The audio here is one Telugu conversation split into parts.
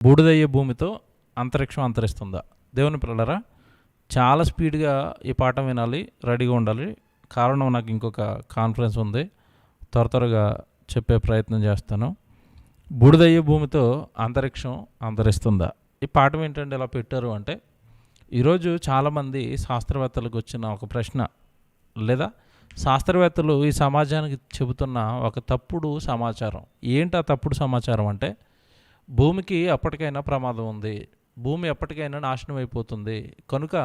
బూడిదయ్యే భూమితో అంతరిక్షం అంతరిస్తుందా? దేవుని పిల్లలారా, చాలా స్పీడ్గా ఈ పాఠం వినాలి, రెడీగా ఉండాలి. కారణం, నాకు ఇంకొక కాన్ఫరెన్స్ ఉంది, త్వరగా చెప్పే ప్రయత్నం చేస్తాను. బూడిదయ్యే భూమితో అంతరిక్షం అంతరిస్తుందా? ఈ పాఠం ఏంటంటే ఇలా పెట్టారు అంటే, ఈరోజు చాలామంది శాస్త్రవేత్తలకు వచ్చిన ఒక ప్రశ్న, లేదా శాస్త్రవేత్తలు ఈ సమాజానికి చెబుతున్న ఒక తప్పుడు సమాచారం. ఏంటి ఆ తప్పుడు సమాచారం అంటే, భూమికి ఎప్పటికైనా ప్రమాదం ఉంది, భూమి ఎప్పటికైనా నాశనం అయిపోతుంది, కనుక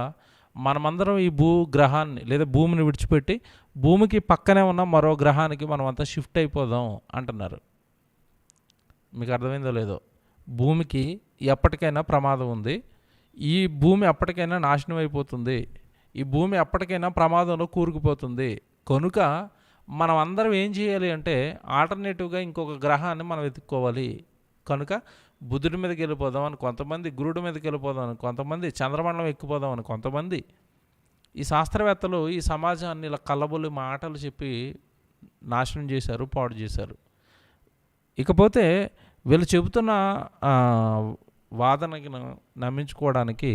మనమందరం ఈ భూగ్రహాన్ని లేదా భూమిని విడిచిపెట్టి భూమికి పక్కనే ఉన్న మరో గ్రహానికి మనం అంతా షిఫ్ట్ అయిపోదాం అంటున్నారు. మీకు అర్థమైందో లేదో, భూమికి ఎప్పటికైనా ప్రమాదం ఉంది, ఈ భూమి ఎప్పటికైనా నాశనం అయిపోతుంది, ఈ భూమి ఎప్పటికైనా ప్రమాదంలో కూరుకుపోతుంది, కనుక మనం అందరం ఏం చేయాలి అంటే ఆల్టర్నేటివ్గా ఇంకొక గ్రహాన్ని మనం వెతుక్కోవాలి. కనుక బుధుడి మీదకి వెళ్ళిపోదామని కొంతమంది, గురుడి మీదకి వెళ్ళిపోదామని కొంతమంది, చంద్రమండలం ఎక్కిపోదామని కొంతమంది. ఈ శాస్త్రవేత్తలు ఈ సమాజాన్ని ఇలా కల్లబొల్లి మాటలు చెప్పి నాశనం చేశారు, పాడు చేశారు. ఇకపోతే వీళ్ళు చెబుతున్న వాదనకి నమ్మించుకోవడానికి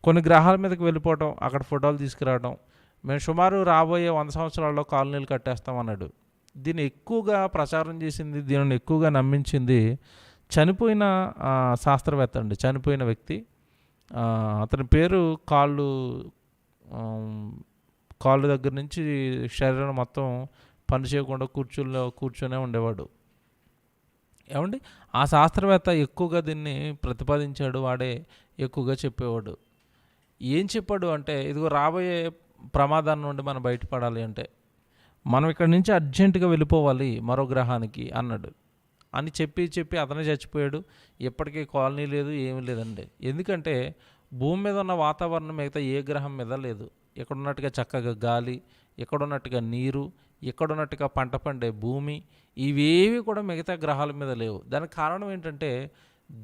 కొన్ని గ్రహాల మీదకి వెళ్ళిపోవటం, అక్కడ ఫోటోలు తీసుకురావడం, మేము సుమారు రాబోయే 100 సంవత్సరాల్లో కాలనీలు కట్టేస్తామన్నాడు. దీన్ని ఎక్కువగా ప్రచారం చేసింది, దీనిని ఎక్కువగా నమ్మించింది చనిపోయిన శాస్త్రవేత్త అండి. చనిపోయిన వ్యక్తి, అతని పేరు కాళ్ళు దగ్గర నుంచి శరీరం మొత్తం పని చేయకుండా కూర్చొనే ఉండేవాడు. ఏమండి, ఆ శాస్త్రవేత్త ఎక్కువగా దీన్ని ప్రతిపాదించాడు, వాడే ఎక్కువగా చెప్పేవాడు. ఏం చెప్పాడు అంటే, ఇదిగో రాబోయే ప్రమాదాన్ని నుండి మనం బయటపడాలి అంటే మనం ఇక్కడి నుంచి అర్జెంటుగా వెళ్ళిపోవాలి మరో గ్రహానికి అన్నాడు. అని చెప్పి అతనే చచ్చిపోయాడు. ఎప్పటికీ కాలనీ లేదు, ఏమీ లేదండి. ఎందుకంటే భూమి మీద ఉన్న వాతావరణం మిగతా ఏ గ్రహం మీద లేదు. ఎక్కడున్నట్టుగా చక్కగా గాలి, ఎక్కడున్నట్టుగా నీరు, ఎక్కడున్నట్టుగా పంట పండే భూమి, ఇవేవి కూడా మిగతా గ్రహాల మీద లేవు. దానికి కారణం ఏంటంటే,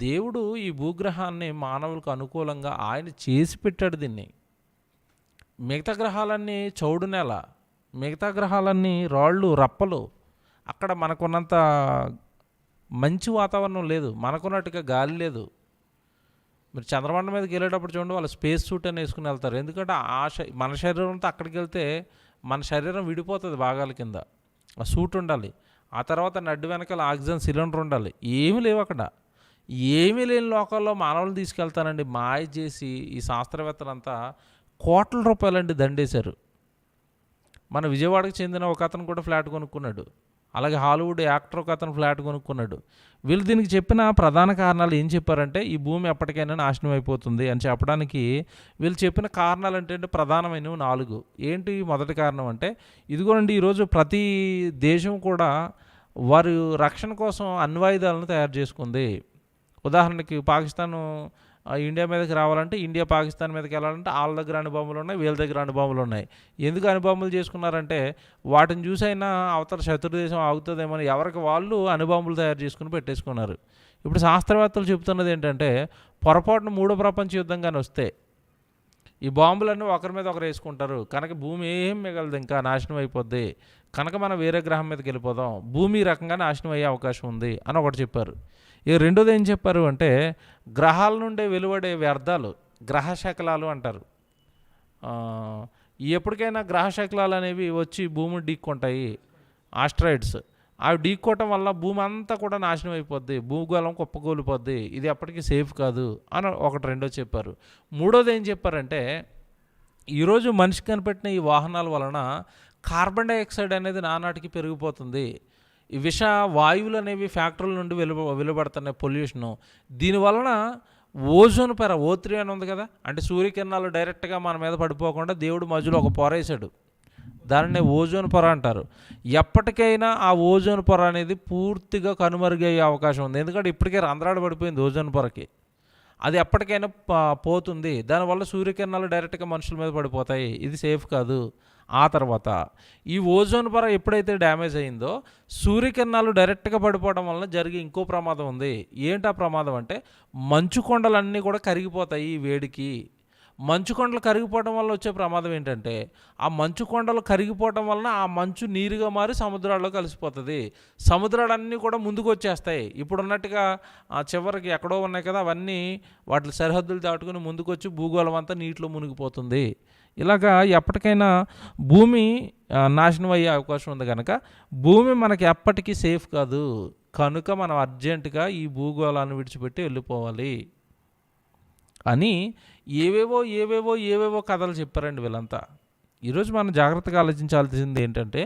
దేవుడు ఈ భూగ్రహాన్ని మానవులకు అనుకూలంగా ఆయన చేసి పెట్టాడు. దీన్ని మిగతా గ్రహాలన్నీ చౌడు నేల, మిగతా గ్రహాలన్నీ రాళ్ళు రప్పలు, అక్కడ మనకున్నంత మంచి వాతావరణం లేదు, మనకున్నట్టుగా గాలి లేదు. మీరు చంద్రమండలం మీదకి వెళ్ళేటప్పుడు చూడండి, వాళ్ళు స్పేస్ సూట్ అని వేసుకుని వెళ్తారు. ఎందుకంటే మన శరీరంతో అక్కడికి వెళ్తే మన శరీరం విడిపోతుంది భాగాల కింద. ఆ సూట్ ఉండాలి, ఆ తర్వాత నడ్డు వెనకాల ఆక్సిజన్ సిలిండర్ ఉండాలి. ఏమీ లేవు అక్కడ. ఏమీ లేని లోకాల్లో మానవులను తీసుకెళ్తానండి మాయ చేసి ఈ శాస్త్రవేత్తలంతా కోట్ల రూపాయలండి దండేశారు. మన విజయవాడకు చెందిన ఒక అతను కూడా ఫ్లాట్ కొనుక్కున్నాడు. అలాగే హాలీవుడ్ యాక్టర్ ఒక అతను ఫ్లాట్ కొనుక్కున్నాడు. వీళ్ళు దీనికి చెప్పిన ప్రధాన కారణాలు ఏం చెప్పారంటే, ఈ భూమి ఎప్పటికైనా నాశనం అయిపోతుంది అని చెప్పడానికి వీళ్ళు చెప్పిన కారణాలు అంటే ప్రధానమైనవి 4. ఏంటి మొదటి కారణం అంటే, ఇదిగోనండి, ఈరోజు ప్రతి దేశం కూడా వారి రక్షణ కోసం అణ్వాయుధాలను తయారు చేసుకుంది. ఉదాహరణకి పాకిస్తాను ఇండియా మీదకి రావాలంటే, ఇండియా పాకిస్తాన్ మీదకి వెళ్ళాలంటే వాళ్ళ దగ్గర అణుబాంబులు ఉన్నాయి, వీళ్ళ దగ్గర అణుబాంబులు ఉన్నాయి. ఎందుకు అణుబాంబులు చేసుకున్నారంటే, వాటిని చూసైనా అవతల శత్రుదేశం ఆగుతుందేమని ఎవరికి వాళ్ళు అణుబాంబులు తయారు చేసుకుని పెట్టేసుకున్నారు. ఇప్పుడు శాస్త్రవేత్తలు చెబుతున్నది ఏంటంటే, పొరపాటున 3వ ప్రపంచ యుద్ధం కానీ వస్తే ఈ బాంబులన్నీ ఒకరి మీద ఒకరు వేసుకుంటారు, కనుక భూమి ఏం మిగలదు, ఇంకా నాశనం అయిపోద్ది, కనుక మనం వేరే గ్రహం మీదకి వెళ్ళిపోదాం, భూమి రకంగా నాశనం అయ్యే అవకాశం ఉంది అని ఒకటి చెప్పారు. ఇక రెండోది ఏం చెప్పారు అంటే, గ్రహాల నుండే వెలువడే వ్యర్థాలు, గ్రహశకలాలు అంటారు. ఎప్పటికైనా గ్రహశకలాలు అనేవి వచ్చి భూమిని ఢీక్కొంటాయి, ఆస్ట్రాయిడ్స్. అవి ఢీక్కోవటం వల్ల భూమి అంతా కూడా నాశనం అయిపోద్ది, భూగోళం కుప్పకూలిపోద్ది, ఇది ఎప్పటికీ సేఫ్ కాదు అని రెండో చెప్పారు. మూడోది ఏం చెప్పారంటే, ఈరోజు మనిషి కనిపెట్టిన ఈ వాహనాల వలన కార్బన్ డైఆక్సైడ్ అనేది నానాటికి పెరిగిపోతుంది. ఈ విష వాయువులు అనేవి ఫ్యాక్టరీల నుండి వెలువడుతున్నాయి, పొల్యూషను. దీనివలన ఓజోన్ పొర, O3 అని ఉంది కదా, అంటే సూర్యకిరణాలు డైరెక్ట్గా మన మీద పడిపోకుండా దేవుడు మధ్యలో ఒక పొర వేసాడు, దానినే ఓజోన్ పొర అంటారు. ఎప్పటికైనా ఆ ఓజోన్ పొర అనేది పూర్తిగా కనుమరుగయ్యే అవకాశం ఉంది. ఎందుకంటే ఇప్పటికే రంధ్రాలు పడిపోయింది ఓజోన్ పొరకి, అది ఎప్పటికైనా పోతుంది. దానివల్ల సూర్యకిరణాలు డైరెక్ట్గా మనుషుల మీద పడిపోతాయి, ఇది సేఫ్ కాదు. ఆ తర్వాత ఈ ఓజోన్ పొర ఎప్పుడైతే డ్యామేజ్ అయిందో, సూర్యకిరణాలు డైరెక్ట్గా పడిపోవడం వలన జరిగే ఇంకో ప్రమాదం ఉంది. ఏంటి ఆ ప్రమాదం అంటే, మంచు కొండలన్నీ కూడా కరిగిపోతాయి ఈ వేడికి. మంచు కొండలు కరిగిపోవడం వల్ల వచ్చే ప్రమాదం ఏంటంటే ఆ మంచు కొండలు కరిగిపోవడం వలన ఆ మంచు నీరుగా మారి సముద్రాల్లో కలిసిపోతుంది. సముద్రాలన్నీ కూడా ముందుకు వచ్చేస్తాయి. ఇప్పుడు ఉన్నట్టుగా చివరికి ఎక్కడో ఉన్నాయి కదా, అవన్నీ వాటి సరిహద్దులు దాటుకుని ముందుకు వచ్చి భూగోళం అంతా నీటిలో మునిగిపోతుంది. ఇలాగా ఎప్పటికైనా భూమి నాశనం అయ్యే అవకాశం ఉంది కనుక భూమి మనకి ఎప్పటికీ సేఫ్ కాదు. కనుక మనం అర్జెంటుగా ఈ భూగోళాన్ని విడిచిపెట్టి వెళ్ళిపోవాలి అని ఏవేవో కథలు చెప్పారండి వీళ్ళంతా. ఈరోజు మనం జాగ్రత్తగా ఆలోచించాల్సింది ఏంటంటే,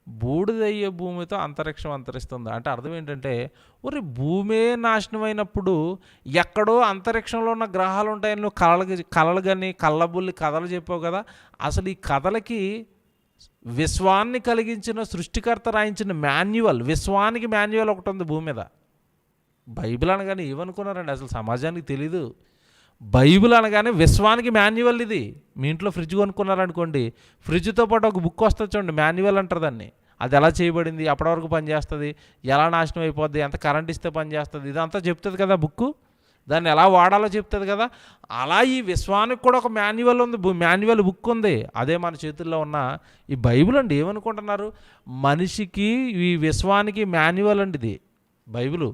బూడిదయ్యే భూమితో అంతరిక్షం అంతరిస్తుంది అంటే అర్థం ఏంటంటే, ఒరే భూమే నాశనం అయినప్పుడు ఎక్కడో అంతరిక్షంలో ఉన్న గ్రహాలు ఉంటాయని నువ్వు కలలు కానీ కళ్ళబుల్లి కథలు చెప్పావు కదా. అసలు ఈ కథలకి విశ్వాన్ని కలిగించిన సృష్టికర్త రాయించిన మాన్యువల్, విశ్వానికి మాన్యువల్ ఒకటి ఉంది భూమి మీద. బైబిల్ అనగానే ఏమనుకున్నారండి, అసలు సమాజానికి తెలీదు. బైబిల్ అనగానే విశ్వానికి మాన్యువల్. ఇది మీ ఇంట్లో ఫ్రిడ్జ్ కొనుక్కున్నారనుకోండి, ఫ్రిడ్జ్తో పాటు ఒక బుక్ వస్తుంది చూడండి, మాన్యువల్ అంటారు దాన్ని. అది ఎలా చేయబడింది, ఎప్పటి వరకు పనిచేస్తుంది, ఎలా నాశనం అయిపోద్ది, ఎంత కరెంట్ ఇస్తే పనిచేస్తుంది, ఇదంతా చెప్తుంది కదా బుక్కు. దాన్ని ఎలా వాడాలో చెప్తుంది కదా. అలా ఈ విశ్వానికి కూడా ఒక మాన్యువల్ ఉంది, మాన్యువల్ బుక్ ఉంది. అదే మన చేతుల్లో ఉన్న ఈ బైబిల్ అండి. ఏమనుకుంటున్నారు, మనిషికి ఈ విశ్వానికి మాన్యువల్ అండి ఇది బైబిలు.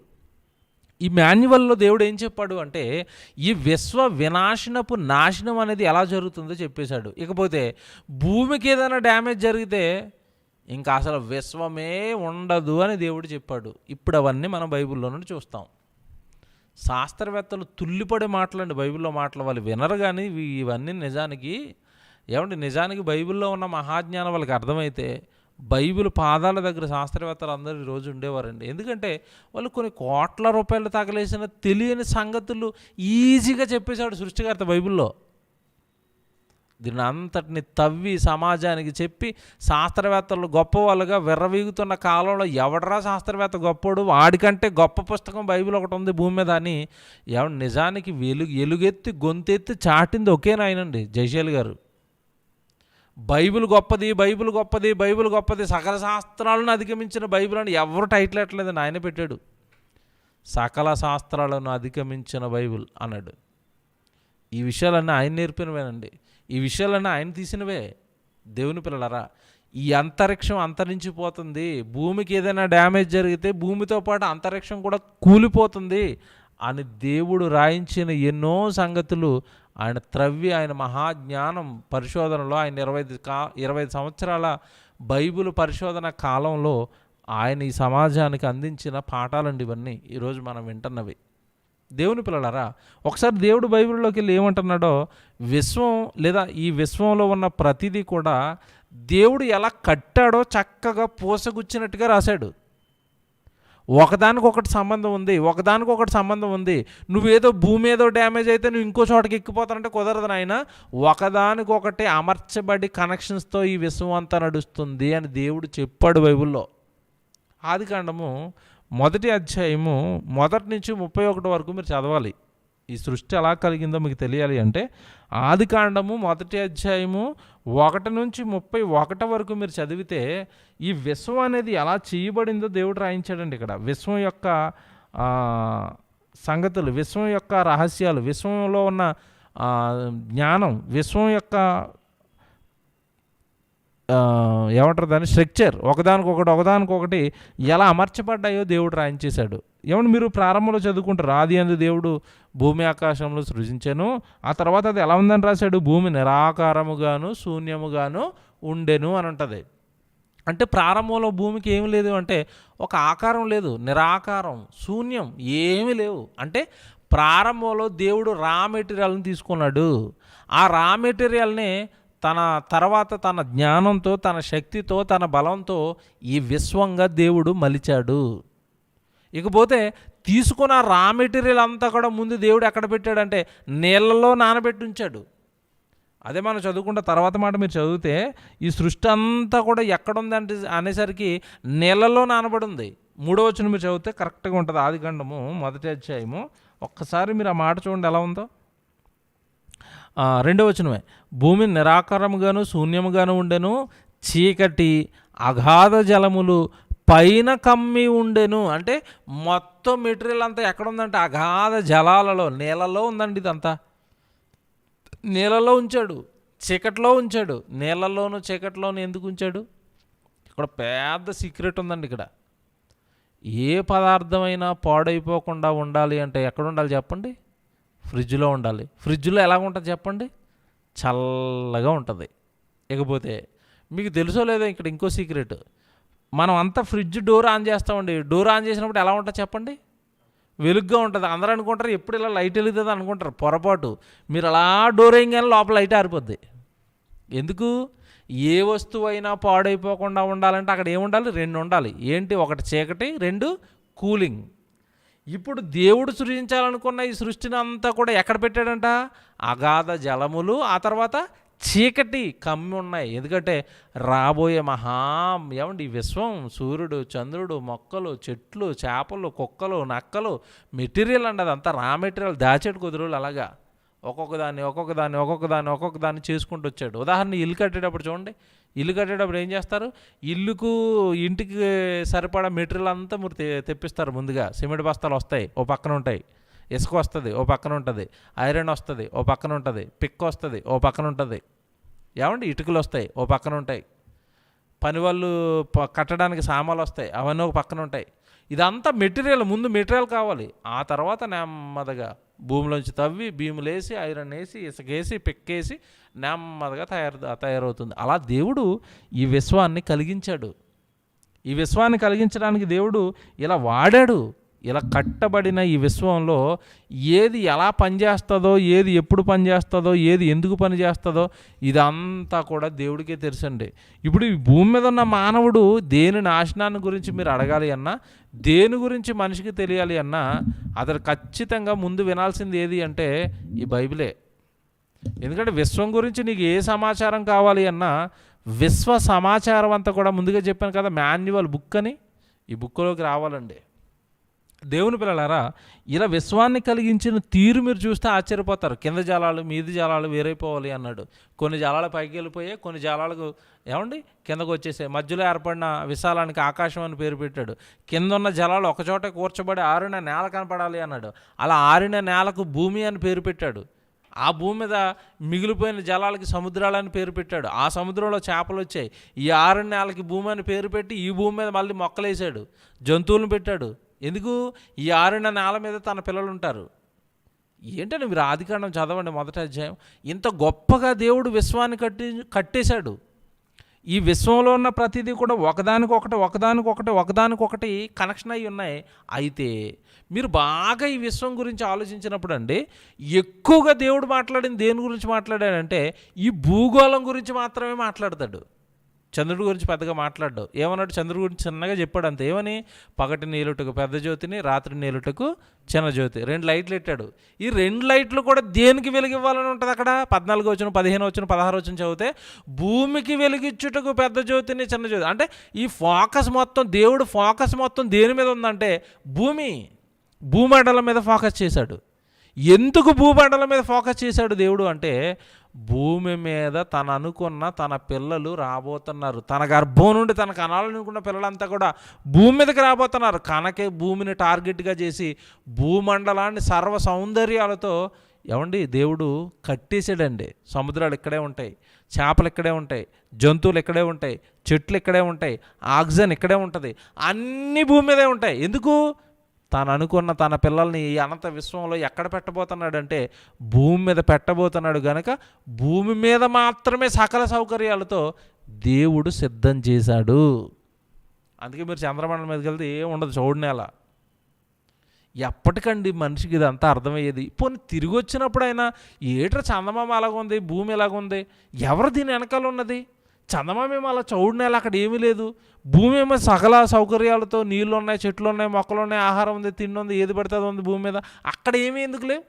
ఈ మాన్యువల్లో దేవుడు ఏం చెప్పాడు అంటే, ఈ విశ్వ వినాశనపు నాశనం అనేది ఎలా జరుగుతుందో చెప్పేశాడు. ఇకపోతే భూమికి ఏదైనా డ్యామేజ్ జరిగితే ఇంకా అసలు విశ్వమే ఉండదు అని దేవుడు చెప్పాడు. ఇప్పుడు అవన్నీ మనం బైబిల్లో నుండి చూస్తాం. శాస్త్రవేత్తలు తుల్లిపడే మాటలండి బైబిల్లో మాటలు, వాళ్ళు వినరు. కానీ ఇవన్నీ నిజానికి బైబిల్లో ఉన్న మహాజ్ఞానం వాళ్ళకి అర్థమైతే బైబిల్ పాదాల దగ్గర శాస్త్రవేత్తలు అందరూ ఈరోజు ఉండేవారండి. ఎందుకంటే వాళ్ళు కొన్ని కోట్ల రూపాయలు తగలేసిన తెలియని సంగతులు ఈజీగా చెప్పేశాడు సృష్టికర్త బైబిల్లో. దీన్ని అంతటిని తవ్వి సమాజానికి చెప్పి శాస్త్రవేత్తలు గొప్పవాళ్ళుగా విర్రవీగుతున్న కాలంలో ఎవడరా శాస్త్రవేత్త గొప్పోడు, వాడికంటే గొప్ప పుస్తకం బైబిల్ ఒకటి ఉంది భూమి మీద అని నిజానికి ఎలుగెత్తి గొంతెత్తి చాటింది ఒకే నాయనండి, జయశైల్ గారు. బైబిల్ గొప్పది, బైబిల్ గొప్పది, బైబిల్ గొప్పది, సకల శాస్త్రాలను అధిగమించిన బైబిల్ అని ఎవరు టైటిల్ ఎట్లేదని ఆయన పెట్టాడు. సకల శాస్త్రాలను అధిగమించిన బైబిల్ అన్నాడు. ఈ విషయాలన్నీ ఆయన నేర్పినవేనండి, ఈ విషయాలన్నీ ఆయన తీసినవే. దేవుని పిల్లలారా, ఈ అంతరిక్షం అంతరించిపోతుంది, భూమికి ఏదైనా డ్యామేజ్ జరిగితే భూమితో పాటు అంతరిక్షం కూడా కూలిపోతుంది అని దేవుడు రాయించిన ఎన్నో సంగతులు ఆయన త్రవ్వి, ఆయన మహాజ్ఞానం పరిశోధనలో ఆయన 25 సంవత్సరాల బైబిల్ పరిశోధన కాలంలో ఆయన ఈ సమాజానికి అందించిన పాఠాలండి ఇవన్నీ ఈరోజు మనం వింటున్నవి. దేవుని పిల్లలారా, ఒకసారి దేవుడు బైబిల్లోకి వెళ్ళి ఏమంటున్నాడో, విశ్వం లేదా ఈ విశ్వంలో ఉన్న ప్రతిదీ కూడా దేవుడు ఎలా కట్టాడో చక్కగా పూసగుచ్చినట్టుగా రాశాడు. ఒకదానికొకటి సంబంధం ఉంది. నువ్వేదో భూమి ఏదో డ్యామేజ్ అయితే నువ్వు ఇంకో చోటకి ఎక్కిపోతానంటే కుదరదు నాయన. ఒకదానికొకటి అమర్చబడి కనెక్షన్స్తో ఈ విశ్వం అంతా నడుస్తుంది అని దేవుడు చెప్పాడు బైబిల్లో. ఆదికాండము 1వ అధ్యాయము 1 నుంచి 31 వరకు మీరు చదవాలి. ఈ సృష్టి ఎలా కలిగిందో మీకు తెలియాలి అంటే ఆదికాండము 1వ అధ్యాయము 1 నుంచి 31 వరకు మీరు చదివితే ఈ విశ్వం అనేది ఎలా చేయబడిందో దేవుడు రాయించాడండి. ఇక్కడ విశ్వం యొక్క సంగతులు, విశ్వం యొక్క రహస్యాలు, విశ్వంలో ఉన్న జ్ఞానం, విశ్వం యొక్క ఏమంటారు దాన్ని స్ట్రక్చర్, ఒకదానికొకటి ఎలా అమర్చబడ్డాయో దేవుడు రాయించేశాడు. మీరు ప్రారంభంలో చదువుకుంటారు, ఆది యందు దేవుడు భూమి ఆకాశంలో సృజించాను, ఆ తర్వాత అది ఎలా ఉందని రాశాడు, భూమి నిరాకారముగాను శూన్యముగాను ఉండెను అని ఉంటుంది. అంటే ప్రారంభంలో భూమికి ఏమి లేదు అంటే ఒక ఆకారం లేదు, నిరాకారం, శూన్యం, ఏమీ లేవు. అంటే ప్రారంభంలో దేవుడు రా మెటీరియల్ని తీసుకున్నాడు. ఆ రా మెటీరియల్ని తన తర్వాత తన జ్ఞానంతో, తన శక్తితో, తన బలంతో ఈ విశ్వంగా దేవుడు మలిచాడు. ఇకపోతే తీసుకున్న రా మెటీరియల్ అంతా కూడా ముందు దేవుడు ఎక్కడ పెట్టాడంటే నీళ్ళలో నానబెట్టి ఉంచాడు. అదే మనం చదువుకుంటే తర్వాత మాట మీరు చదివితే ఈ సృష్టి అంతా కూడా ఎక్కడుందంటే అనేసరికి నీళ్ళలో నానబడి ఉంది. 3వ వచనం మీరు చదివితే కరెక్ట్గా ఉంటుంది. ఆదికాండము 1వ అధ్యాయము ఒక్కసారి మీరు ఆ మాట చూడండి ఎలా ఉందో. 2వ వచనమే, భూమి నిరాకారముగాను శూన్యముగాను ఉండెను, చీకటి అగాధ జలములు పైన కమ్మి ఉండెను. అంటే మొత్తం మెటీరియల్ అంతా ఎక్కడ ఉందంటే అగాధ జలాలలో, నీళ్ళలో ఉందండి. ఇదంతా నీళ్ళలో ఉంచాడు, చీకట్లో ఉంచాడు. నీళ్ళల్లోనూ చీకట్లోనూ ఎందుకు ఉంచాడు? ఇక్కడ పెద్ద సీక్రెట్ ఉందండి. ఇక్కడ ఏ పదార్థమైనా పాడైపోకుండా ఉండాలి అంటే ఎక్కడ ఉండాలి చెప్పండి? ఫ్రిడ్జ్లో ఉండాలి. ఫ్రిడ్జ్లో ఎలా ఉంటుంది చెప్పండి? చల్లగా ఉంటుంది. ఇకపోతే మీకు తెలుసో లేదో ఇక్కడ ఇంకో సీక్రెట్, మనం అంతా ఫ్రిడ్జ్ డోర్ ఆన్ చేస్తామండి. డోర్ ఆన్ చేసినప్పుడు ఎలా ఉంటుంది చెప్పండి? వెలుగ్గా ఉంటుంది. అందరూ అనుకుంటారు ఎప్పుడు ఇలా లైట్ వెలుగుతుంది అనుకుంటారు. పొరపాటు. మీరు అలా డోర్ వేయగానే లోపల లైట్ ఆరిపోద్ది. ఎందుకు? ఏ వస్తువు అయినా పాడైపోకుండా ఉండాలంటే అక్కడ ఏముండాలి? రెండు ఉండాలి. ఏంటి? ఒకటి చీకటి, రెండు కూలింగ్. ఇప్పుడు దేవుడు సృజించాలనుకున్న ఈ సృష్టిని అంతా కూడా ఎక్కడ పెట్టాడంట? అగాధ జలములు, ఆ తర్వాత చీకటి కమ్మి ఉన్నాయి. ఎందుకంటే రాబోయే ఏమండి ఈ విశ్వం, సూర్యుడు, చంద్రుడు, మొక్కలు, చెట్లు, చేపలు, కుక్కలు, నక్కలు, మెటీరియల్ అండి. అదంతా రా మెటీరియల్ దాచేడు కుదురులు. అలాగా ఒక్కొక్క దాన్ని చేసుకుంటూ వచ్చాడు. ఉదాహరణ ఇల్లు కట్టేటప్పుడు చూడండి, ఇల్లు కట్టేటప్పుడు ఏం చేస్తారు? ఇంటికి సరిపడా మెటీరియల్ అంతా మీరు తెప్పిస్తారు. ముందుగా సిమెంట్ బస్తాలు వస్తాయి, ఓ పక్కన ఉంటాయి. ఇసుక వస్తుంది, ఓ పక్కన ఉంటుంది. ఐరన్ వస్తుంది, ఓ పక్కన ఉంటుంది. పిక్ వస్తుంది, ఓ పక్కన ఉంటుంది. ఏమండి ఇటుకలు వస్తాయి, ఓ పక్కన ఉంటాయి. పని వాళ్ళు కట్టడానికి సామాన్లు వస్తాయి, అవన్నీ ఒక పక్కన ఉంటాయి. ఇదంతా మెటీరియల్. ముందు మెటీరియల్ కావాలి, ఆ తర్వాత నెమ్మదిగా భూమిలోంచి తవ్వి భీములు వేసి, ఐరన్ వేసి, ఇసుకేసి, పిక్కేసి నెమ్మదిగా తయారవుతుంది. అలా దేవుడు ఈ విశ్వాన్ని కలిగించాడు. ఈ విశ్వాన్ని కలిగించడానికి దేవుడు ఇలా వాడాడు. ఇలా కట్టబడిన ఈ విశ్వంలో ఏది ఎలా పనిచేస్తుందో, ఏది ఎప్పుడు పనిచేస్తుందో, ఏది ఎందుకు పనిచేస్తుందో ఇదంతా కూడా దేవుడికే తెలుసండి. ఇప్పుడు ఈ భూమి మీద ఉన్న మానవుడు దేని నాశనాన్ని గురించి మీరు అడగాలి అన్నా, దేని గురించి మనిషికి తెలియాలి అన్నా, అతను ఖచ్చితంగా ముందు వినాల్సింది ఏది అంటే ఈ బైబిలే. ఎందుకంటే విశ్వం గురించి నీకు ఏ సమాచారం కావాలి అన్నా విశ్వ సమాచారం అంతా కూడా ముందుగా చెప్పాను కదా, మాన్యువల్ బుక్ అని, ఈ బుక్లోకి రావాలండి. దేవుని పిల్లలారా, ఇలా విశ్వాన్ని కలిగించిన తీరు మీరు చూస్తే ఆశ్చర్యపోతారు. కింద జలాలు మీది జలాలు వేరైపోవాలి అన్నాడు. కొన్ని జలాలు పైకి వెళ్ళిపోయాయి, కొన్ని జలాలకు కిందకు వచ్చేసాయి. మధ్యలో ఏర్పడిన విశాలానికి ఆకాశం అని పేరు పెట్టాడు. కింద ఉన్న జలాలు ఒకచోట కూర్చబడి ఆరిన నేల కనపడాలి అన్నాడు. అలా ఆరిన నేలకు భూమి అని పేరు పెట్టాడు. ఆ భూమి మీద మిగిలిపోయిన జలాలకి సముద్రాలని పేరు పెట్టాడు. ఆ సముద్రంలో చేపలు వచ్చాయి. ఈ ఆరిన నేలకి భూమి అని పేరు పెట్టి ఈ భూమి మీద మళ్ళీ మొక్కలు వేసాడు, జంతువులను పెట్టాడు. ఎందుకు? ఈ ఆరిన నేల మీద తన పిల్లలు ఉంటారు. ఏంటంటే మీరు ఆదికాండం చదవండి, 1వ అధ్యాయం. ఇంత గొప్పగా దేవుడు విశ్వాన్ని కట్టేశాడు. ఈ విశ్వంలో ఉన్న ప్రతిదీ కూడా ఒకదానికొకటి కనెక్షన్ అయి ఉన్నాయి. అయితే మీరు బాగా ఈ విశ్వం గురించి ఆలోచించినప్పుడు అండి, ఎక్కువగా దేవుడు మాట్లాడింది దేని గురించి మాట్లాడాడంటే ఈ భూగోళం గురించి మాత్రమే మాట్లాడతాడు. చంద్రుడి గురించి పెద్దగా మాట్లాడ్డాడు. ఏమన్నాడు? చంద్రుడి గురించి చిన్నగా చెప్పాడు అంతే. ఏమని? పగటి నీలుటకు పెద్ద జ్యోతిని, రాత్రి నీలుటకు చిన్న జ్యోతి. 2 లైట్లు పెట్టాడు. ఈ 2 లైట్లు కూడా దేనికి వెలిగివ్వాలని ఉంటుంది అక్కడ? 14 వచనం, 15 వచనం, 16 వచనం చదివితే భూమికి వెలిగించుటకు పెద్ద జ్యోతిని, చిన్న జ్యోతి. అంటే ఈ ఫోకస్ మొత్తం, దేవుడు ఫోకస్ మొత్తం దేని మీద ఉందంటే భూమండలం మీద ఫోకస్ చేశాడు. ఎందుకు భూమండలం మీద ఫోకస్ చేశాడు దేవుడు అంటే, భూమి మీద తను అనుకున్న తన పిల్లలు రాబోతున్నారు. తన గర్భం నుండి తన కనాలనుకున్న పిల్లలంతా కూడా భూమి మీదకి రాబోతున్నారు. కనుకే భూమిని టార్గెట్గా చేసి భూమండలాన్ని సర్వ సౌందర్యాలతో దేవుడు కట్టేసాడండి. సముద్రాలు ఇక్కడే ఉంటాయి, చేపలు ఇక్కడే ఉంటాయి, జంతువులు ఇక్కడే ఉంటాయి, చెట్లు ఇక్కడే ఉంటాయి, ఆక్సిజన్ ఇక్కడే ఉంటుంది, అన్నీ భూమి మీదే ఉంటాయి. ఎందుకు? తాను అనుకున్న తన పిల్లల్ని ఈ అనంత విశ్వంలో ఎక్కడ పెట్టబోతున్నాడంటే భూమి మీద పెట్టబోతున్నాడు. గనక భూమి మీద మాత్రమే సకల సౌకర్యాలతో దేవుడు సిద్ధం చేశాడు. అందుకే మీరు చంద్రమండలం మీదకి వెళ్తే ఏం ఉండదు, చూడనేలా. ఎప్పటికండి మనిషికి ఇదంతా అర్థమయ్యేది? పోనీ తిరిగి వచ్చినప్పుడైనా ఏట్రా చందమామ అలాగుంది, భూమి ఎలాగుంది, ఎవరు దీని వెనకాల ఉన్నది? చందమామ ఏమో అలా చూడనేలా, అక్కడ ఏమీ లేదు. భూమి ఏమో సకల సౌకర్యాలతో, నీళ్ళు ఉన్నాయి, చెట్లు ఉన్నాయి, మొక్కలు ఉన్నాయి, ఆహారం ఉంది, తిండి ఉంది, ఏది పడుతుంది ఉంది భూమి మీద. అక్కడ ఏమీ ఎందుకు లేవు?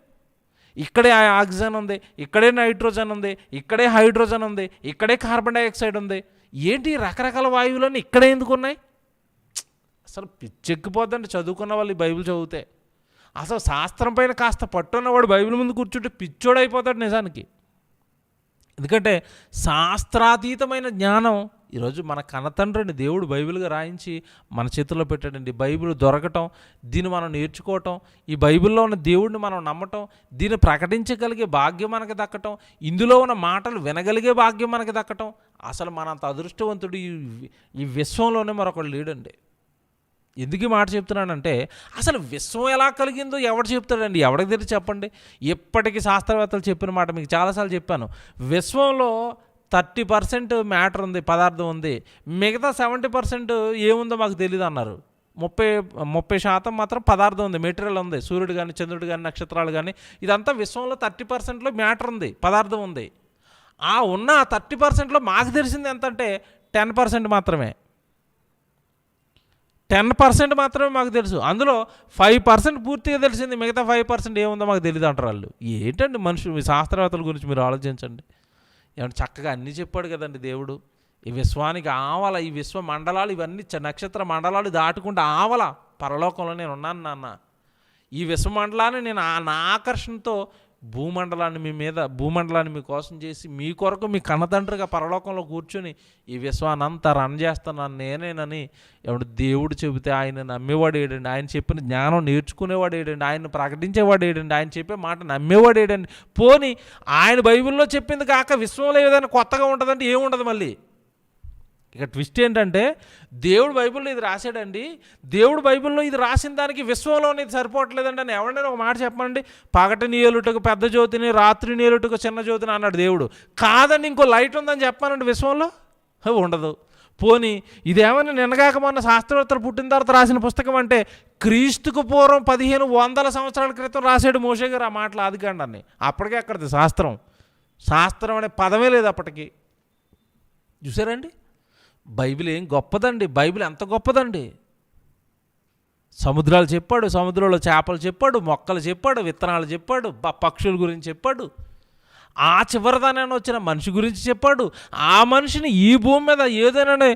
ఇక్కడే ఆక్సిజన్ ఉంది, ఇక్కడే నైట్రోజన్ ఉంది, ఇక్కడే హైడ్రోజన్ ఉంది, ఇక్కడే కార్బన్ డైఆక్సైడ్ ఉంది. ఏంటి రకరకాల వాయువులన్నీ ఇక్కడే ఎందుకు ఉన్నాయి? అసలు పిచ్చెక్కిపోద్దండి చదువుకున్న వాళ్ళు ఈ బైబిల్ చదివితే. అసలు శాస్త్రం పైన కాస్త పట్టున్నవాడు బైబిల్ ముందు కూర్చుంటే పిచ్చోడైపోతాడు నిజానికి. ఎందుకంటే శాస్త్రాతీతమైన జ్ఞానం ఈరోజు మన కన్నతండ్రిని దేవుడు బైబిల్గా రాయించి మన చేతుల్లో పెట్టాడండి. బైబిల్ దొరకటం, దీన్ని మనం నేర్చుకోవటం, ఈ బైబిల్లో ఉన్న దేవుడిని మనం నమ్మటం, దీన్ని ప్రకటించగలిగే భాగ్యం మనకు దక్కటం, ఇందులో ఉన్న మాటలు వినగలిగే భాగ్యం మనకు దక్కటం, అసలు మనంత అదృష్టవంతుడు ఈ విశ్వంలోనే మరొకడు లేడండి. ఎందుకు ఈ మాట చెప్తున్నానంటే, అసలు విశ్వం ఎలా కలిగిందో ఎవడు చెప్తాడండి? ఎవరికి తెలిసి చెప్పండి. ఇప్పటికీ శాస్త్రవేత్తలు చెప్పిన మాట మీకు చాలాసార్లు చెప్పాను. విశ్వంలో 30% మ్యాటర్ ఉంది, పదార్థం ఉంది, మిగతా 70% ఏముందో మాకు తెలియదు అన్నారు. 30% మాత్రం పదార్థం ఉంది, మెటీరియల్ ఉంది. సూర్యుడు కానీ, చంద్రుడు కానీ, నక్షత్రాలు కానీ, ఇదంతా విశ్వంలో 30%లో మ్యాటర్ ఉంది, పదార్థం ఉంది. ఆ ఉన్న 30%లో మాకు తెలిసింది ఎంత అంటే 10% మాత్రమే. 10% మాత్రమే మాకు తెలుసు. అందులో 5% పూర్తిగా తెలిసింది, మిగతా 5% ఏముందో మాకు తెలియదు అంటారు వాళ్ళు. ఏంటండి మనుషులు, శాస్త్రవేత్తల గురించి మీరు ఆలోచించండి. ఏమంటే చక్కగా అన్నీ చెప్పాడు కదండి దేవుడు. ఈ విశ్వానికి ఆవల, ఈ విశ్వ మండలాలు, ఇవన్నీ నక్షత్ర మండలాలు దాటుకుంటూ ఆవల పరలోకంలో నేను ఉన్నాను నాన్న. ఈ విశ్వమండలాన్ని నేను నా ఆకర్షణతో భూమండలాన్ని మీకోసం చేసి, మీ కొరకు మీ కన్నతండ్రిగా పరలోకంలో కూర్చొని ఈ విశ్వానంతా రన్ చేస్తున్నాను నేనేనని ఎవడు దేవుడు చెబితే ఆయన నమ్మేవాడు ఏడండి? ఆయన చెప్పిన జ్ఞానం నేర్చుకునేవాడు ఏడండి? ఆయన ప్రకటించేవాడు ఏడండి? ఆయన చెప్పే మాట నమ్మేవాడు ఏడండి? పోనీ ఆయన బైబిల్లో చెప్పింది కాక విశ్వంలో ఏదైనా కొత్తగా ఉంటుందంటే ఏముండదు. మళ్ళీ ఇక ట్విస్ట్ ఏంటంటే, దేవుడు బైబిల్లో ఇది రాశాడండి, దేవుడు బైబిల్లో ఇది రాసిన దానికి విశ్వంలోని ఇది సరిపోవట్లేదండి అని ఎవరైనా ఒక మాట చెప్పండి. పగటి నీలుటకు పెద్ద జ్యోతిని, రాత్రి నీలుటకు చిన్న జ్యోతిని అన్నాడు దేవుడు. కాదండి, ఇంకో లైట్ ఉందని చెప్పానండి విశ్వంలో? ఉండదు. పోనీ ఇదేమైనా నిన్నగాక మొన్న శాస్త్రవేత్తలు పుట్టిన తర్వాత రాసిన పుస్తకం అంటే, క్రీస్తుకు పూర్వం 1500 సంవత్సరాల క్రితం రాశాడు మోషే గారు ఆ మాటలు, ఆదికాండాన్ని. అప్పటికే అక్కడిది శాస్త్రం అనే పదమే లేదు అప్పటికి. చూసారండి, బైబిల్ ఏం గొప్పదండి. బైబిల్ ఎంత గొప్పదండి. సముద్రాలు చెప్పాడు, సముద్రంలో చేపలు చెప్పాడు, మొక్కలు చెప్పాడు, విత్తనాలు చెప్పాడు, పక్షుల గురించి చెప్పాడు, ఆ చివరిదానైనా వచ్చిన మనిషి గురించి చెప్పాడు. ఆ మనిషిని ఈ భూమి మీద ఏదైనా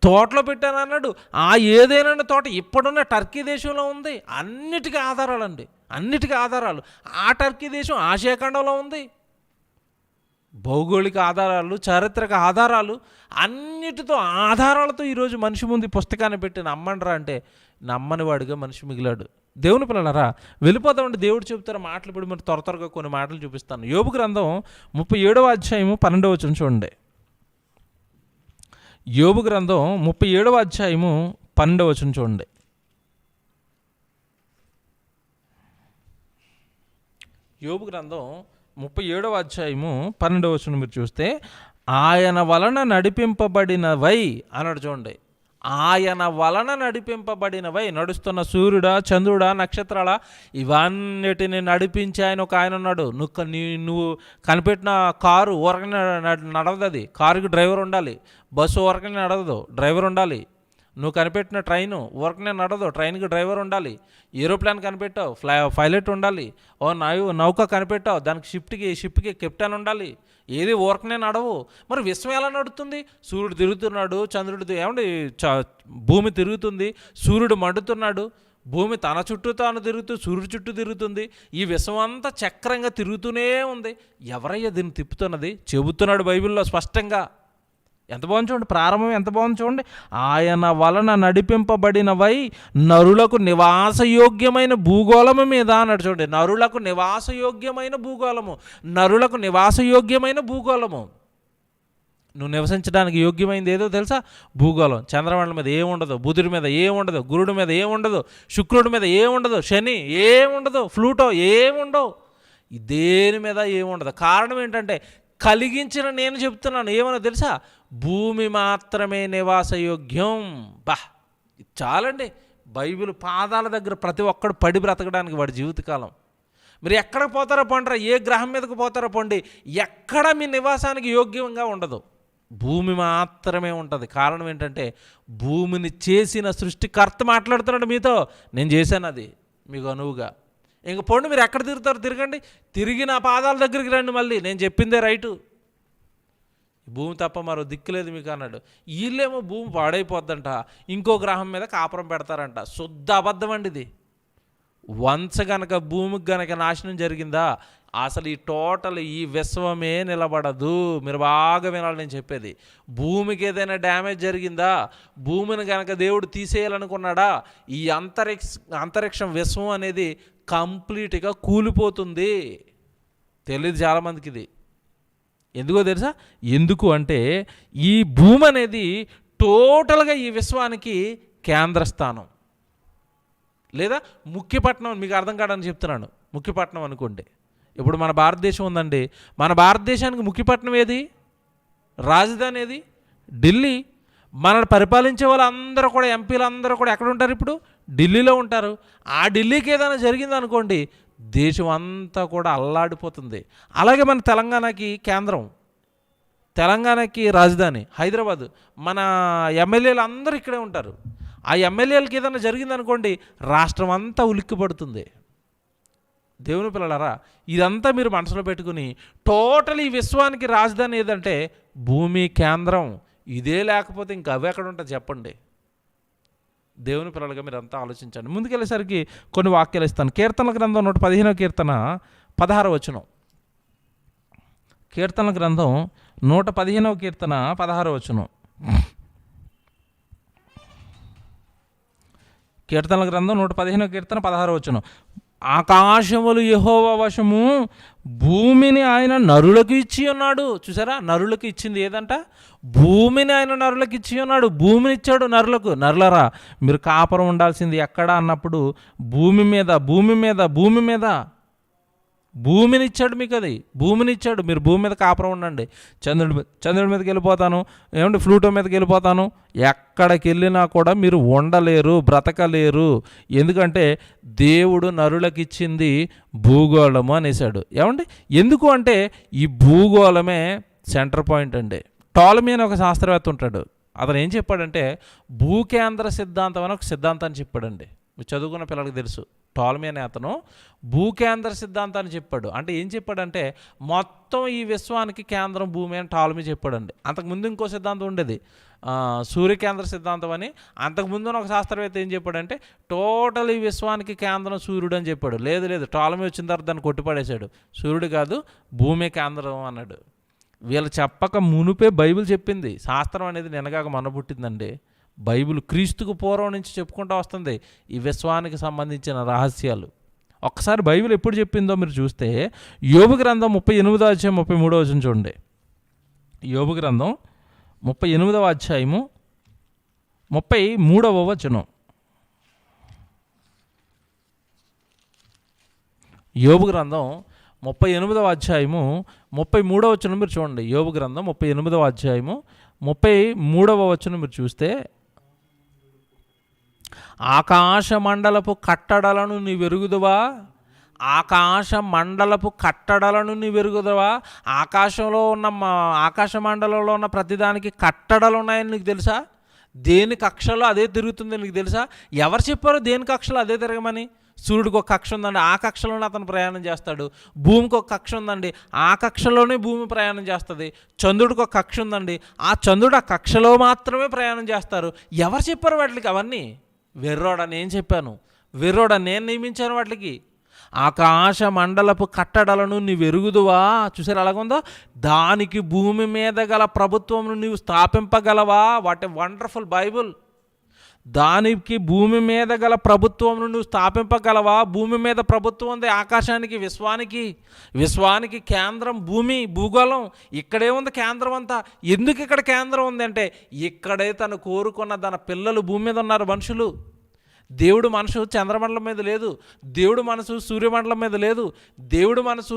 తోటలో పెట్టానన్నాడు. ఆ ఏదైనా తోట ఇప్పుడున్న టర్కీ దేశంలో ఉంది. అన్నిటికీ ఆధారాలండి, అన్నిటికీ ఆధారాలు. ఆ టర్కీ దేశం ఆసియా ఖండంలో ఉంది. భౌగోళిక ఆధారాలు, చారిత్రక ఆధారాలు, అన్నిటితో ఆధారాలతో ఈరోజు మనిషి ముందు పుస్తకాన్ని పెట్టి నమ్మండ్రా అంటే నమ్మని వాడిగా మనిషి మిగిలాడు. దేవుని పిల్లలారా, వెళ్ళిపోతామండి. దేవుడు చెబుతారు మాటలు. ఇప్పుడు మీరు త్వరగా కొన్ని మాటలు చూపిస్తాను. యోబు గ్రంథం 37వ అధ్యాయము 12వ వచనం చూడండి. యోబు గ్రంథం 37వ అధ్యాయము 12వ వచనం చూడండి. యోబు గ్రంథం 37వ అధ్యాయము 12వ వచనం మీరు చూస్తే, ఆయన వలన నడిపింపబడినవై అన్నాడు. చూడండి, ఆయన వలన నడిపింపబడినవై. నడుస్తున్న సూర్యుడా, చంద్రుడా, నక్షత్రాల, ఇవన్నిటిని నడిపించి ఆయన ఉన్నాడు. నువ్వు కనిపెట్టిన కారు ఊరకనే నడవదు. అది కారుకి డ్రైవర్ ఉండాలి. బస్సు ఊరకనే నడవదు, డ్రైవర్ ఉండాలి. నువ్వు కనిపెట్టిన ట్రైను ఊరకనే నడవదు, ట్రైన్కి డ్రైవర్ ఉండాలి. ఏరోప్లేన్ కనిపెట్టావు, పైలట్ ఉండాలి. నౌక కనిపెట్టావు, దానికి షిప్కి కెప్టెన్ ఉండాలి. ఏది ఊరకనే నడవు. మరి విశ్వం ఎలా నడుస్తుంది? సూర్యుడు తిరుగుతున్నాడు, చంద్రుడు భూమి తిరుగుతుంది, సూర్యుడు మండుతున్నాడు, భూమి తన చుట్టూ తాను తిరుగుతూ సూర్యుడు చుట్టూ తిరుగుతుంది. ఈ విశ్వం అంతా చక్రంగా తిరుగుతూనే ఉంది. ఎవరయ్యా దీన్ని తిప్పుతున్నది? చెబుతున్నాడు బైబిల్లో స్పష్టంగా. ఎంత బాగుంది చూడండి, ప్రారంభం ఎంత బాగుంది చూడండి. ఆయన వలన నడిపింపబడినవై నరులకు నివాసయోగ్యమైన భూగోళము మీద అన్నాడు. చూడండి, నరులకు నివాసయోగ్యమైన భూగోళము, నరులకు నివాసయోగ్యమైన భూగోళము. నువ్వు నివసించడానికి యోగ్యమైంది ఏదో తెలుసా? భూగోళం. చంద్రమండలం మీద ఏముండదు, బుధుడి మీద ఏముండదు, గురుడి మీద ఏముండదు, శుక్రుడి మీద ఏముండదు, శని ఏముండదు, ఫ్లూటో ఏముండవు, దేని మీద ఏముండదు. కారణం ఏంటంటే, కలిగించిన నేను చెప్తున్నాను. ఏమన్నా తెలుసా? భూమి మాత్రమే నివాసయోగ్యం. చాలండి. బైబిల్ పాదాల దగ్గర ప్రతి ఒక్కడు పడి బ్రతకడానికి వాడి జీవితకాలం. మీరు ఎక్కడికి పోతారో పండరా, ఏ గ్రహం మీదకి పోతారో పండి, ఎక్కడ మీ నివాసానికి యోగ్యంగా ఉండదు. భూమి మాత్రమే ఉంటుంది. కారణం ఏంటంటే, భూమిని చేసిన సృష్టికర్త మాట్లాడుతున్నాడు మీతో. నేను చేశాను అది మీకు అనువుగా. ఇంక పొండి, మీరు ఎక్కడ తిరుగుతారో తిరగండి, తిరిగి నా పాదాల దగ్గరికి రండి. మళ్ళీ నేను చెప్పిందే రైటు. భూమి తప్ప మరో దిక్కులేదు మీకు అన్నాడు. వీళ్ళేమో భూమి పాడైపోద్దంట, ఇంకో గ్రహం మీద కాపురం పెడతారంట. శుద్ధ అబద్ధం అండి ఇది. వంచ గనక భూమికి గనక నాశనం జరిగిందా, అసలు ఈ టోటల్ ఈ విశ్వమే నిలబడదు. మీరు బాగా వినాలి నేను చెప్పేది. భూమికి ఏదైనా డ్యామేజ్ జరిగిందా, భూమిని గనక దేవుడు తీసేయాలనుకున్నాడా, ఈ అంతరిక్షం విశ్వం అనేది కంప్లీట్గా కూలిపోతుంది. తెలియదు చాలామందికి ఇది. ఎందుకో తెలుసా? ఎందుకు అంటే ఈ భూమి అనేది టోటల్గా ఈ విశ్వానికి కేంద్రస్థానం లేదా ముఖ్యపట్నం. మీకు అర్థం కాదని చెప్తున్నాను. ముఖ్యపట్నం అనుకోండి. ఇప్పుడు మన భారతదేశం ఉందండి. మన భారతదేశానికి ముఖ్యపట్నం ఏది? రాజధాని ఏది? ఢిల్లీ. మనల్ని పరిపాలించే వాళ్ళందరూ కూడా, ఎంపీలు అందరూ కూడా ఎక్కడ ఉంటారు? ఇప్పుడు ఢిల్లీలో ఉంటారు. ఆ ఢిల్లీకి ఏదైనా జరిగిందనుకోండి, దేశం అంతా కూడా అల్లాడిపోతుంది. అలాగే మన తెలంగాణకి కేంద్రం, తెలంగాణకి రాజధాని హైదరాబాదు. మన ఎమ్మెల్యేలు అందరూ ఇక్కడే ఉంటారు. ఆ ఎమ్మెల్యేలకి ఏదైనా జరిగిందనుకోండి, రాష్ట్రం అంతా ఉలిక్కిపడుతుంది. దేవుని పిల్లలారా, ఇదంతా మీరు మనసులో పెట్టుకుని టోటల్ ఈ విశ్వానికి రాజధాని ఏదంటే భూమి కేంద్రం. ఇదే లేకపోతే ఇంకా అవి ఎక్కడ ఉంటుంది చెప్పండి? దేవుని పిల్లలుగా మీరు అంతా ఆలోచించండి. ముందుకెళ్ళేసరికి కొన్ని వాక్యాలు ఇస్తాను. కీర్తనల గ్రంథం 115వ కీర్తన 16వ వచనం. కీర్తనల గ్రంథం 115వ కీర్తన 16వ వచనం. కీర్తనల గ్రంథం 115వ కీర్తన 16వ వచనం. ఆకాశములు యెహోవా వశము, భూమిని ఆయన నరులకు ఇచ్చి ఉన్నాడు. చూసారా? నరులకు ఇచ్చింది ఏదంట? భూమిని ఆయన నరులకు ఇచ్చి ఉన్నాడు. భూమిని ఇచ్చాడు నరులకు. నరులరా, మీరు కాపురం ఉండాల్సింది ఎక్కడ అన్నప్పుడు భూమి మీద, భూమి మీద, భూమి మీద. భూమిని ఇచ్చాడు మీకు. అది భూమిని ఇచ్చాడు. మీరు భూమి మీద కాపురం ఉండండి. చంద్రుడి మీదకి వెళ్ళిపోతాను, ఏమంటే ఫ్లూటో మీదకి వెళ్ళిపోతాను, ఎక్కడికి వెళ్ళినా కూడా మీరు ఉండలేరు, బ్రతకలేరు. ఎందుకంటే దేవుడు నరులకు ఇచ్చింది భూగోళము అనేసాడు. ఏమండి? ఎందుకు అంటే ఈ భూగోళమే సెంటర్ పాయింట్ అండి. టాలమీ అని ఒక శాస్త్రవేత్త ఉంటాడు. అతను ఏం చెప్పాడంటే భూకేంద్ర సిద్ధాంతం అని ఒక సిద్ధాంతాన్ని చెప్పాడండి. మీరు చదువుకున్న పిల్లలకు తెలుసు. టాలమీ అనే అతను భూకేంద్ర సిద్ధాంతాన్ని చెప్పాడు. అంటే ఏం చెప్పాడంటే మొత్తం ఈ విశ్వానికి కేంద్రం భూమి అని టాలమీ చెప్పాడండి. అంతకుముందు ఇంకో సిద్ధాంతం ఉండేది, సూర్యకేంద్ర సిద్ధాంతం అని. అంతకుముందు ఒక శాస్త్రవేత్త ఏం చెప్పాడంటే టోటల్ ఈ విశ్వానికి కేంద్రం సూర్యుడు అని చెప్పాడు. లేదు లేదు, టాలమీ వచ్చిన తర్వాత దాన్ని కొట్టిపడేశాడు. సూర్యుడు కాదు, భూమి కేంద్రం అన్నాడు. వీళ్ళు చెప్పక మునుపే బైబిల్ చెప్పింది. శాస్త్రం అనేది నినగాక మొన్న పుట్టిందండి. బైబిల్ క్రీస్తుకు పూర్వం నుంచి చెప్పుకుంటూ వస్తుంది ఈ విశ్వానికి సంబంధించిన రహస్యాలు. ఒక్కసారి బైబిల్ ఎప్పుడు చెప్పిందో మీరు చూస్తే యోబు గ్రంథం 38వ అధ్యాయం 33వ వచనం చూడండి. యోబు గ్రంథం 38వ అధ్యాయము 33వ వచనం. యోబు గ్రంథం 38వ అధ్యాయము 33వ వచనం మీరు చూడండి. యోబు గ్రంథం 38వ అధ్యాయము 33వ వచనం మీరు చూస్తే, ఆకాశ మండలపు కట్టడలను నీ వెరుగుదువా, ఆకాశ మండలపు కట్టడలను నీ వెరుగుదవా. ఆకాశంలో ఉన్న ఆకాశ మండలంలో ఉన్న ప్రతిదానికి కట్టడలు ఉన్నాయని నీకు తెలుసా? దేని కక్షలో అదే తిరుగుతుంది నీకు తెలుసా? ఎవరు చెప్పారో దేని కక్షలో అదే తిరగమని? సూర్యుడికి ఒక కక్ష ఉందండి, ఆ కక్షలోనే అతను ప్రయాణం చేస్తాడు. భూమికి ఒక కక్ష ఉందండి, ఆ కక్షలోనే భూమి ప్రయాణం చేస్తుంది. చంద్రుడికి ఒక కక్ష ఉందండి, ఆ చంద్రుడు ఆ కక్షలో మాత్రమే ప్రయాణం చేస్తారు. ఎవరు చెప్పారు వాటికి అవన్నీ? వెర్రోడా నేను చెప్పాను, వెర్రోడా నేను నియమించాను వాటికి. ఆకాశ మండలపు కట్టడలను నీవు ఎరుగుదువా. చూసారు అలాగుందో? దానికి భూమి మీద గల ప్రభుత్వమును నీవు స్థాపింపగలవా. What a wonderful Bible. దానికి భూమి మీద గల ప్రభుత్వమును నువ్వు స్థాపింపగలవా. భూమి మీద ప్రభుత్వం ఉంది ఆకాశానికి, విశ్వానికి కేంద్రం భూమి, భూగోళం. ఇక్కడే ఉంది కేంద్రం అంతా. ఎందుకు ఇక్కడ కేంద్రం ఉంది అంటే ఇక్కడే తను కోరుకున్న తన పిల్లలు భూమి మీద ఉన్నారు, మనుషులు. దేవుడు మనసు చంద్రమండలం మీద లేదు, దేవుడు మనసు సూర్యమండలం మీద లేదు, దేవుడు మనసు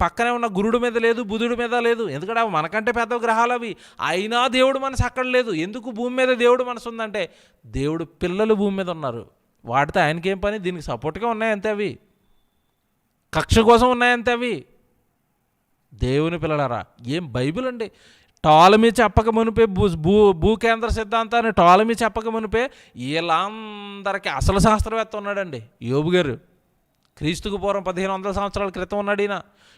పక్కనే ఉన్న గురుడు మీద లేదు, బుధుడి మీద లేదు. ఎందుకంటే అవి మనకంటే పెద్ద గ్రహాలు అవి. అయినా దేవుడు మనసు అక్కడ లేదు. ఎందుకు భూమి మీద దేవుడు మనసు ఉందంటే దేవుడు పిల్లలు భూమి మీద ఉన్నారు. వాటితో ఆయనకేం పని? దీనికి సపోర్ట్గా ఉన్నాయంతే, అవి కక్ష కోసం ఉన్నాయంతే అవి. దేవుని పిల్లలారా, ఏం బైబిల్ అండి. టాలమీ చెప్పక మునిపే భూకేంద్ర సిద్ధాంతాన్ని టాలమీ చెప్పక మునిపే వీళ్ళందరికీ అసలు శాస్త్రవేత్త ఉన్నాడండి యోబు గారు. క్రీస్తుకు పూర్వం 1500 సంవత్సరాల క్రితం ఉన్నాడు ఈయన.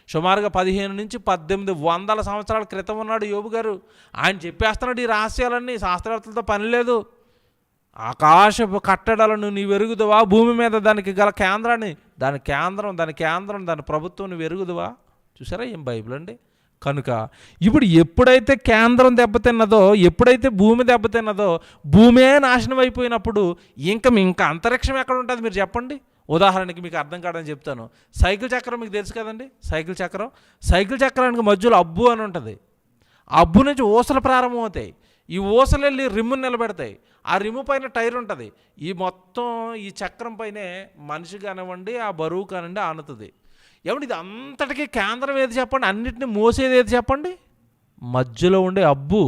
సుమారుగా 15 నుంచి 1800 సంవత్సరాల క్రితం ఉన్నాడు యోబు గారు. ఆయన చెప్పేస్తున్నాడు ఈ రహస్యాలన్నీ. శాస్త్రవేత్తలతో పని లేదు. ఆకాశపు కట్టడాలను నీవు ఎరుగుదువా, భూమి మీద దానికి గల కేంద్రాన్ని, దాని ప్రభుత్వం నువ్వు ఎరుగుదువా. చూసారా ఏం బైబిల్ అండి. కనుక ఇప్పుడు ఎప్పుడైతే కేంద్రం దెబ్బతిన్నదో, ఎప్పుడైతే భూమి దెబ్బతిన్నదో, భూమే నాశనం అయిపోయినప్పుడు ఇంకా అంతరిక్షం ఎక్కడ ఉంటుంది మీరు చెప్పండి. ఉదాహరణకి మీకు అర్థం కాదని చెప్తాను. సైకిల్ చక్రం మీకు తెలుసు కదండి. సైకిల్ చక్రానికి మధ్యలో అబ్బు అని ఉంటుంది. అబ్బు నుంచి ఊసలు ప్రారంభం అవుతాయి. ఈ ఊసలు వెళ్ళి రిమ్మును నిలబెడతాయి. ఆ రిమ్ము పైన టైర్ ఉంటుంది. ఈ చక్రం పైనే మనిషి కానివ్వండి, ఆ బరువు కానివ్వండి ఆనుతుంది. ఏమంటే ఇది అంతటికీ కేంద్రం ఏది చెప్పండి, అన్నిటిని మోసేది ఏది చెప్పండి, మధ్యలో ఉండే అబ్బు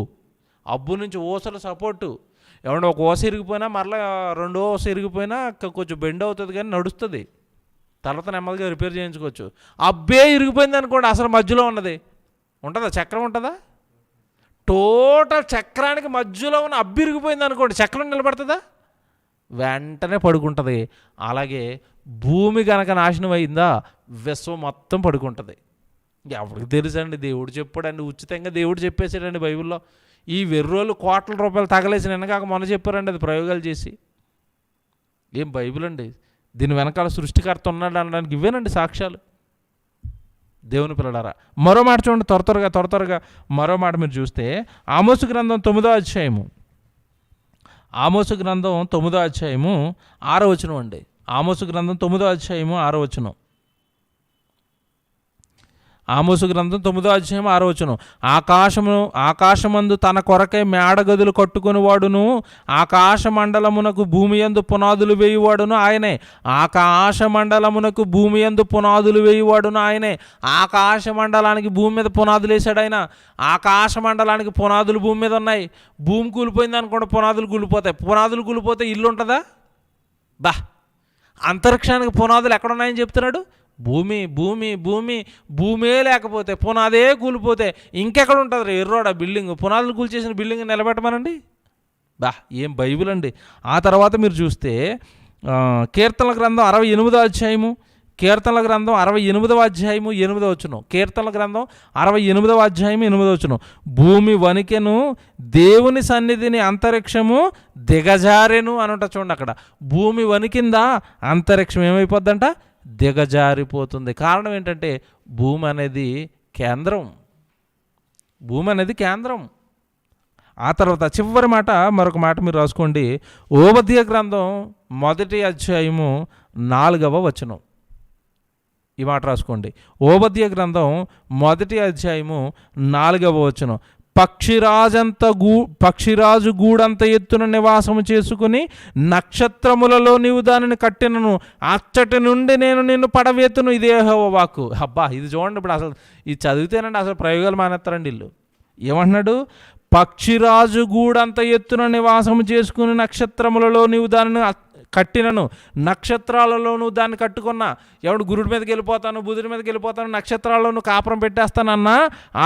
నుంచి ఊసల సపోర్టు. ఏమంటే ఒక ఊస ఇరిగిపోయినా మరలా రెండో ఊస ఇరిగిపోయినా కొంచెం బెండ్ అవుతుంది కానీ నడుస్తుంది, తర్వాత నెమ్మదిగా రిపేర్ చేయించుకోవచ్చు. అబ్బే ఇరిగిపోయింది అనుకోండి, అసలు మధ్యలో ఉన్నది ఉంటుందా, చక్రం ఉంటుందా? టోటల్ చక్రానికి మధ్యలో ఉన్న అబ్బి ఇరిగిపోయింది అనుకోండి, చక్రం నిలబడుతుందా? వెంటనే పడుకుంటుంది. అలాగే భూమి కనుక నాశనం అయిందా విశ్వం మొత్తం పడుకుంటుంది. ఎవరికి తెలుసండి, దేవుడు చెప్పాడండి, ఉచితంగా దేవుడు చెప్పేసాడండి బైబిల్లో. ఈ వెర్రోళ్ళు కోట్ల రూపాయలు తగలేసి నిన్నగాక మొన్న చెప్పారండి, అది ప్రయోగాలు చేసి. ఏం బైబిల్ అండి, దీని వెనకాల సృష్టికర్త ఉన్నాడు అనడానికి ఇవేనండి సాక్ష్యాలు. దేవుని పిల్లలారా, మరో మాట చూడండి, త్వరగా మరో మాట మీరు చూస్తే ఆమోసు గ్రంథం 9వ అధ్యాయము 6వ వచనం అండి. ఆమోసు గ్రంథం 9వ అధ్యాయము 6వ వచనం. ఆమోసు గ్రంథం 9వ అధ్యాయం 6వ వచనం. ఆకాశమందు తన కొరకై మేడగదులు కట్టుకుని వాడును, ఆకాశ మండలమునకు భూమి యందు పునాదులు వేయువాడును ఆయనే. ఆకాశ మండలమునకు భూమి యందు పునాదులు వేయువాడును ఆయనే. ఆకాశ మండలానికి భూమి మీద పునాదులు వేసాడు ఆయన. ఆకాశ మండలానికి పునాదులు భూమి మీద ఉన్నాయి. భూమి కూలిపోయింది అనుకోండి, పునాదులు కూలిపోతాయి. పునాదులు కూలిపోతే ఇల్లు ఉంటుందా? అంతరిక్షానికి పునాదులు ఎక్కడున్నాయని చెప్తున్నాడు. భూమే లేకపోతే, పునాదే కూలిపోతే ఇంకెక్కడ ఉంటుంది ఎర్రోడ బిల్డింగ్? పునాదులు కూల్చేసిన బిల్డింగ్ నిలబెట్టమనండి. ఏం బైబిల్ అండి. ఆ తర్వాత మీరు చూస్తే కీర్తనల గ్రంథం 68వ అధ్యాయము 8వ వచనం. కీర్తనల గ్రంథం 68వ అధ్యాయం 8వ వచనం. భూమి వణికెను, దేవుని సన్నిధిని అంతరిక్షము దిగజారెను అనుంట. చూడండి, అక్కడ భూమి వణికిందా, అంతరిక్షం ఏమైపోద్దంట, దిగజారిపోతుంది. కారణం ఏంటంటే భూమి అనేది కేంద్రం. ఆ తర్వాత చివరి మాట, మరొక మాట మీరు రాసుకోండి. ఓబద్య గ్రంథం 1వ అధ్యాయము 4వ వచనం. ఈ మాట రాసుకోండి. ఓబద్య గ్రంథం 1వ అధ్యాయము 4వ వచనం. పక్షిరాజు గూడంత ఎత్తున నివాసము చేసుకుని నక్షత్రములలో నీవు దానిని కట్టినను, అచ్చటి నుండి నేను నిన్ను పడవేతును, ఇదే యెహోవా వాక్కు. ఇది చూడండి, ఇప్పుడు అసలు ఇది చదివితేనండి అసలు ప్రయోగాలు మానేస్తారండి వీళ్ళు. ఏమంటున్నాడు? పక్షిరాజు గూడంత ఎత్తున నివాసము చేసుకుని నక్షత్రములలో నీవు దానిని కట్టినను, నక్షత్రాలలో నువ్వు దాన్ని కట్టుకున్నా. ఎవడు గురుడి మీదకి వెళ్ళిపోతాను, బుధుడి మీదకి వెళ్ళిపోతాను, నక్షత్రాల్లో నువ్వు కాపురం పెట్టేస్తానన్నా,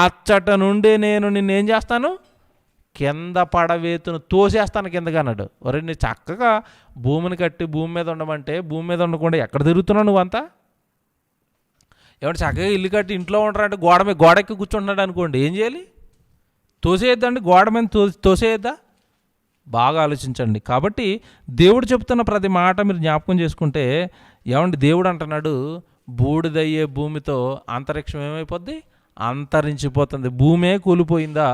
అచ్చట నుండి నేను నిన్నేం చేస్తాను, కింద పడవేతును, తోసేస్తాను కిందగా అన్నాడు. ఒరే, నీ చక్కగా భూమిని కట్టి భూమి మీద ఉండమంటే భూమి మీద ఉండకుండా ఎక్కడ తిరుగుతున్నావు నువ్వంతా? ఎవడు చక్కగా ఇల్లు కట్టి ఇంట్లో ఉంటారంటే గోడెక్కి కూర్చుంటున్నాడు అనుకోండి, ఏం చేయాలి? తోసేయద్దండి, గోడ మీద తోసేయద్దా? బాగా ఆలోచించండి. కాబట్టి దేవుడు చెప్తున్న ప్రతి మాట మీరు జ్ఞాపకం చేసుకుంటే, ఏమండి, దేవుడు అంటున్నాడు, బూడిదయ్యే భూమితో అంతరిక్షం ఏమైపోద్ది, అంతరించిపోతుంది. భూమే కూలిపోయిందా,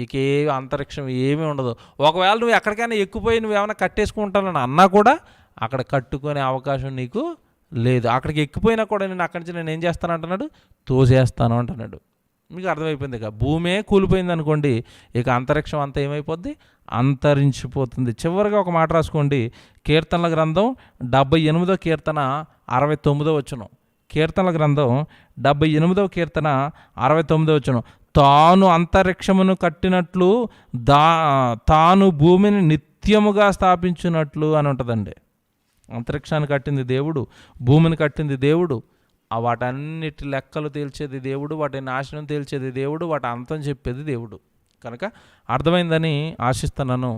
ఇక అంతరిక్షం ఏమీ ఉండదు. ఒకవేళ నువ్వు ఎక్కడికైనా ఎక్కిపోయి నువ్వేమైనా కట్టేసుకుంటానని అన్నా కూడా అక్కడ కట్టుకునే అవకాశం నీకు లేదు. అక్కడికి ఎక్కిపోయినా కూడా నేను అక్కడి నుంచి నేను ఏం చేస్తాను అంటున్నాడు, తోసేస్తాను అంటున్నాడు. మీకు అర్థమైపోయింది. ఇక భూమే కూలిపోయింది అనుకోండి, ఇక అంతరిక్షం అంతా ఏమైపోద్ది, అంతరించిపోతుంది. చివరిగా ఒక మాట రాసుకోండి. కీర్తనల గ్రంథం 78వ కీర్తన 69వ వచనం. కీర్తనల గ్రంథం 78వ కీర్తన 69వ వచనం. తాను అంతరిక్షమును కట్టినట్లు తాను భూమిని నిత్యముగా స్థాపించినట్లు అని ఉంటుందండి. అంతరిక్షాన్ని కట్టింది దేవుడు, భూమిని కట్టింది దేవుడు, వాటన్నిటి లెక్కలు తేల్చేది దేవుడు, వాటి నాశనం తేల్చేది దేవుడు, వాటి అంతం చెప్పేది దేవుడు. కనుక అర్థమైందని ఆశిస్తున్నాను.